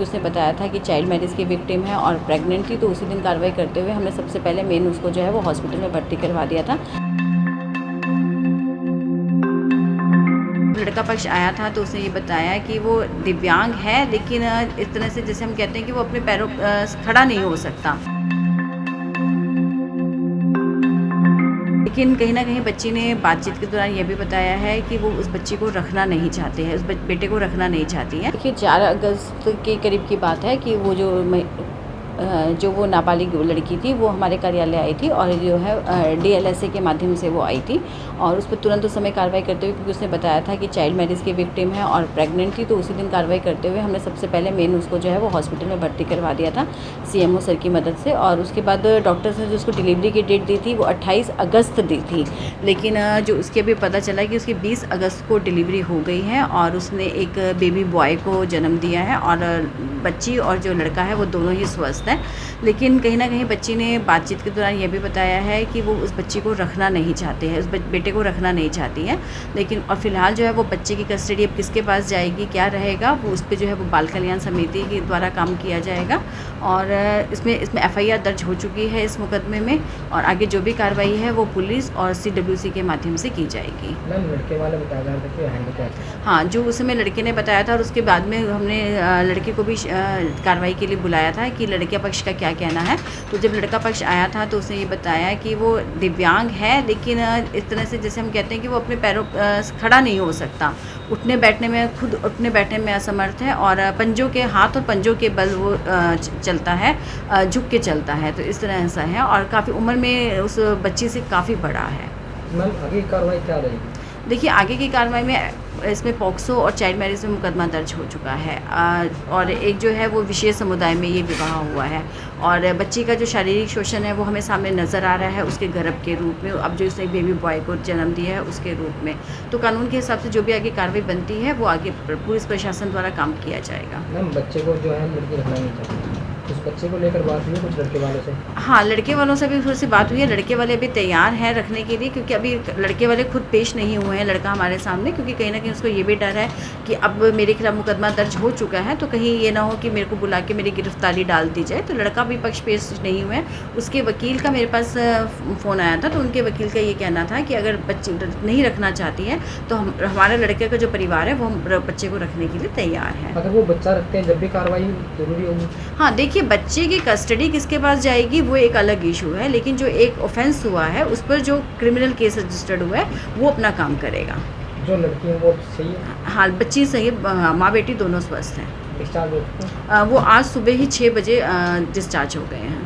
क्योंकि उसने बताया था कि चाइल्ड मैरिज की विक्टिम है और प्रेग्नेंट थी। तो उसी दिन कार्रवाई करते हुए हमने सबसे पहले मेन उसको जो है वो हॉस्पिटल में भर्ती करवा दिया था। लड़का पक्ष आया था तो उसने ये बताया कि वो दिव्यांग है, लेकिन इस तरह से जैसे हम कहते हैं कि वो अपने पैरों खड़ा नहीं हो सकता। लेकिन कहीं न कहीं बच्ची ने बातचीत के दौरान ये भी बताया है कि वो उस बच्ची को रखना नहीं चाहते हैं, उस बेटे को रखना नहीं चाहती है। देखिए 4 अगस्त के करीब की बात है कि वो जो वो नाबालिग लड़की थी वो हमारे कार्यालय आई थी और जो है डीएलएसए के माध्यम से वो आई थी और उस पर तुरंत उस समय कार्रवाई करते हुए, क्योंकि उसने बताया था कि चाइल्ड मैरिज की विक्टिम है और प्रेग्नेंट थी। तो उसी दिन कार्रवाई करते हुए हमने सबसे पहले मेन उसको जो है वो हॉस्पिटल में भर्ती करवा दिया था सीएमओ सर की मदद से। और उसके बाद डॉक्टर्स ने जो उसको डिलीवरी की डेट दी थी वो 28 अगस्त दी थी, लेकिन जो उसके अभी पता चला कि उसकी 20 अगस्त को डिलीवरी हो गई है और उसने एक बेबी बॉय को जन्म दिया है और बच्ची और जो लड़का है वो दोनों ही स्वस्थ हैं। लेकिन कहीं न कहीं बच्ची ने बातचीत के दौरान ये भी बताया है कि वो उस बच्ची को रखना नहीं चाहते हैं, उस बेटे को रखना नहीं चाहती हैं। लेकिन और फ़िलहाल जो है वो बच्चे की कस्टडी अब किसके पास जाएगी, क्या रहेगा, वो उस पे जो है वो बाल कल्याण समिति के द्वारा काम किया जाएगा। और इसमें एफआईआर दर्ज हो चुकी है इस मुकदमे में और आगे जो भी कार्रवाई है वो पुलिस और सीडब्ल्यूसी के माध्यम से की जाएगी। मैम लड़के वाले बताया जा रहा था कि हैंडीकैप। हाँ, जो उस समय लड़के ने बताया था और उसके बाद में हमने लड़के को भी कार्रवाई के लिए बुलाया था कि लड़के पक्ष का क्या कहना है। तो जब लड़का पक्ष आया था तो उसने ये बताया कि वो दिव्यांग है, लेकिन इस तरह से जैसे हम कहते हैं कि वो अपने पैरों खड़ा नहीं हो सकता, उठने बैठने में असमर्थ है और हाथ और पंजों के बल वो चलता है, झुक के चलता है। तो इस तरह ऐसा है और काफ़ी उम्र में उस बच्ची से काफ़ी बड़ा है। मैम आगे कार्रवाई क्या रहेगी? देखिए आगे की कार्रवाई में इसमें पॉक्सो और चाइल्ड मैरिज में मुकदमा दर्ज हो चुका है और एक जो है वो विशेष समुदाय में ये विवाह हुआ है और बच्ची का जो शारीरिक शोषण है वो हमें सामने नज़र आ रहा है उसके गर्भ के रूप में, अब जो इसने बेबी बॉय को जन्म दिया है उसके रूप में। तो कानून के हिसाब से जो भी आगे कार्रवाई बनती है वो आगे पुलिस प्रशासन द्वारा काम किया जाएगा। मैम बच्चे को जो है लड़की रखना नहीं चाहती, उस बच्चे को लेकर बात हुई कुछ लड़के वालों से? हाँ, लड़के वालों से भी थोड़ी सी बात हुई है। लड़के वाले भी तैयार हैं रखने के लिए, क्योंकि अभी लड़के वाले खुद पेश नहीं हुए हैं लड़का हमारे सामने, क्योंकि कहीं ना कहीं उसको ये भी डर है कि अब मेरे खिलाफ मुकदमा दर्ज हो चुका है तो कहीं ये ना हो कि मेरे को बुला के मेरी गिरफ्तारी डाल दी जाए। तो लड़का भी पक्ष पेश नहीं हुए हैं। उसके वकील का मेरे पास फ़ोन आया था तो उनके वकील का ये कहना था कि अगर बच्चे नहीं रखना चाहती है तो हमारे लड़के का जो परिवार है वो बच्चे को रखने के लिए तैयार है। अगर वो बच्चा रखते हैं जब भी कार्रवाई जरूरी होगी? हाँ, देखिए बच्चे की कस्टडी किसके पास जाएगी वो एक अलग इशू है, लेकिन जो एक ऑफेंस हुआ है उस पर जो क्रिमिनल केस रजिस्टर्ड हुआ है वो अपना काम करेगा। जो लड़की है वो सही है? हाँ, बच्ची सही है, माँ बेटी दोनों स्वस्थ हैं। डिस्चार्ज हो चुका है? वो आज सुबह ही 6 बजे डिस्चार्ज हो गए हैं।